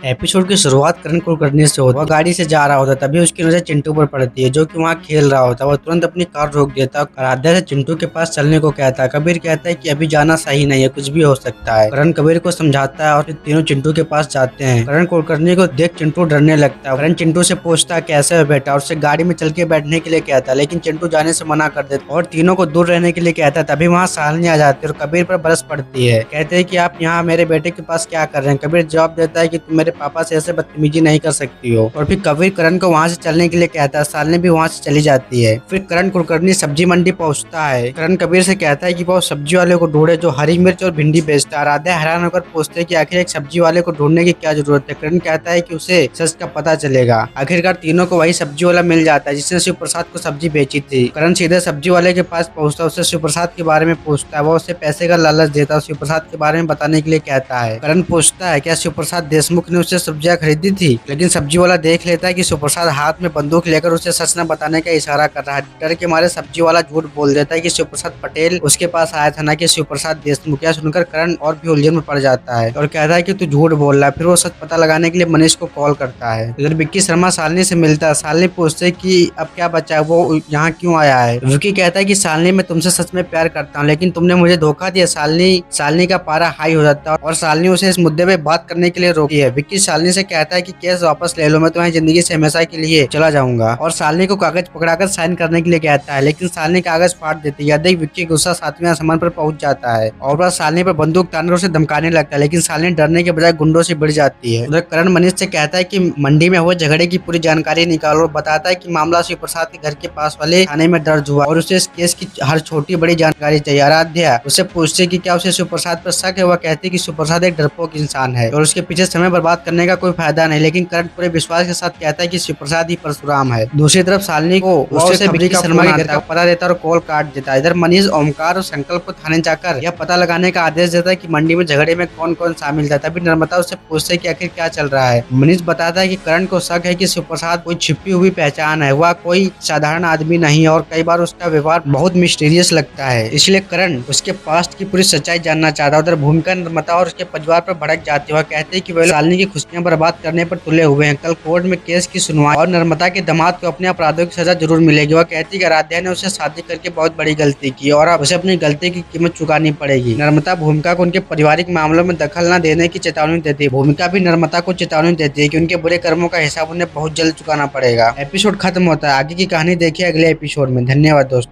Episode की शुरुआत करण कुलकर्णी से होती है। वह गाड़ी से जा रहा होता है, तभी उसकी नजर चिंटू पर पड़ती है जो कि वहाँ खेल रहा होता है। वह तुरंत अपनी कार रोक देता है और आराध्या से चिंटू के पास चलने को कहता है। कबीर कहता है कि अभी जाना सही नहीं है, कुछ भी हो सकता है। करण कबीर को समझाता है और फिर तीनों चिंटू के पास जाते हैं। करण कुलकर्णी को देख चिंटू डरने लगता है। करण चिंटू से पूछता है कैसे है बेटा, और उससे गाड़ी में चल के बैठने के लिए कहता है, लेकिन चिंटू जाने से मना कर देता है और तीनों को दूर रहने के लिए कहता है। तभी वहाँ शालिनी आ जाती है और कबीर पर बरस पड़ती है। कहते हैं कि आप यहाँ मेरे बेटे के पास क्या कर रहे हैं। कबीर जवाब देता है कि तुम मेरे पापा से ऐसे बदतमीजी नहीं कर सकती हो। और फिर कबीर करण को वहाँ से चलने के लिए कहता है। शालिनी भी वहाँ से चली जाती है। फिर करण कुलकर्णी सब्जी मंडी पहुँचता है। करण कबीर से कहता है कि वो सब्जी वाले को ढूंढे जो हरी मिर्च और भिंडी बेचता है। आराध्या हैरान होकर पूछते है कि आखिर एक सब्जी वाले को ढूंढने की क्या जरूरत है। करण कहता है कि उसे सच का पता चलेगा। आखिरकार तीनों को वही सब्जी वाला मिल जाता है जिसने शिव प्रसाद को सब्जी बेची थी। करण सीधे सब्जी वाले के पास पहुंचता है, उससे शिव प्रसाद के बारे में पूछता है। वो उसे पैसे का लालच देता है, शिव प्रसाद के बारे में बताने के लिए कहता है। करण पूछता है क्या शिव प्रसाद देशमुख ने उससे सब्जियां खरीदी थी, लेकिन सब्जी वाला देख लेता है कि शिव प्रसाद हाथ में बंदूक लेकर उसे सच न बताने का इशारा कर रहा है। डर के मारे सब्जी वाला झूठ बोल देता है कि शिव प्रसाद पटेल उसके पास आया था, न कि शिव प्रसाद देशमुख। यह सुनकर करण और भी उलझन में पड़ जाता है और कहता है कि तू झूठ बोल रहा है। फिर वो सच पता लगाने के लिए मनीष को कॉल करता है। इधर विक्की शर्मा शालिनी से मिलता है। शालिनी पूछते है कि अब क्या बचा है, वो यहाँ क्यों आया है। विक्की कहता है कि शालिनी मैं तुमसे सच में प्यार करता हूँ, लेकिन तुमने मुझे धोखा दिया। शालिनी का पारा हाई हो जाता है और शालिनी उसे इस मुद्दे पे बात करने के लिए रोकती है। विक्की शालिनी से कहता है कि केस वापस ले लो, मैं तुम्हारी जिंदगी से हमेशा के लिए चला जाऊंगा। और शालिनी को कागज पकड़ाकर साइन करने के लिए कहता है, लेकिन शालिनी कागज फाड़ देती है। देख विक्की गुस्सा 7वें आसमान पर पहुंच जाता है और वह शालिनी पर बंदूक तानकर उसे धमकाने लगता है, लेकिन शालिनी डरने के बजाय गुंडों से भिड़ जाती है। उधर करण मनीष से कहता है कि मंडी में हुए झगड़े की पूरी जानकारी निकालो। बताता है कि मामला शिव प्रसाद के घर के पास वाले थाने में दर्ज हुआ और उसे इस केस की हर छोटी बड़ी जानकारी चाहिए। आराध्या उससे पूछते कि क्या उसे शिव प्रसाद पर शक है। वह कहती है कि शिव प्रसाद एक डरपोक इंसान है और उसके पीछे समय बर्बाद करने का कोई फायदा नहीं, लेकिन करण पूरे विश्वास के साथ कहता है कि शिव प्रसाद ही परशुराम है। दूसरी तरफ शालिनी को उससे विक्की शर्मा के घर का पता देता है और कॉल काट देता है। इधर मनीष ओमकार और संकल्प को थाने जाकर यह पता लगाने का आदेश देता है कि मंडी में झगड़े में कौन कौन शामिल था। तभी नर्मदा उससे पूछते कि आखिर क्या चल रहा है। मनीष बताता है कि करण को शक है कि शिव प्रसाद कोई छिपी हुई पहचान है, वह कोई साधारण आदमी नहीं और कई बार उसका व्यवहार बहुत मिस्टीरियस लगता है, इसलिए करण उसके पास्ट की पूरी सच्चाई जानना चाहता है। उधर भूमिका नर्मदा और उसके परिवार पर भड़क जाती है। वह कहते हैं कि वे शालिनी की खुशियां बर्बाद करने पर तुले हुए हैं। कल कोर्ट में केस की सुनवाई और नर्मदा के दामाद को अपने अपराधों की सजा जरूर मिलेगी। वह कहती है कि आराध्या ने उसे शादी करके बहुत बड़ी गलती की और अब उसे अपनी गलती की कीमत चुकानी पड़ेगी। नर्मदा भूमिका को उनके पारिवारिक मामलों में दखल न देने की चेतावनी देती है। भूमिका भी नर्मदा को चेतावनी देती है कि उनके बुरे कर्मों का हिसाब उन्हें बहुत जल्द चुकाना पड़ेगा। एपिसोड खत्म होता है। आगे की कहानी देखिए अगले एपिसोड में। धन्यवाद दोस्तों।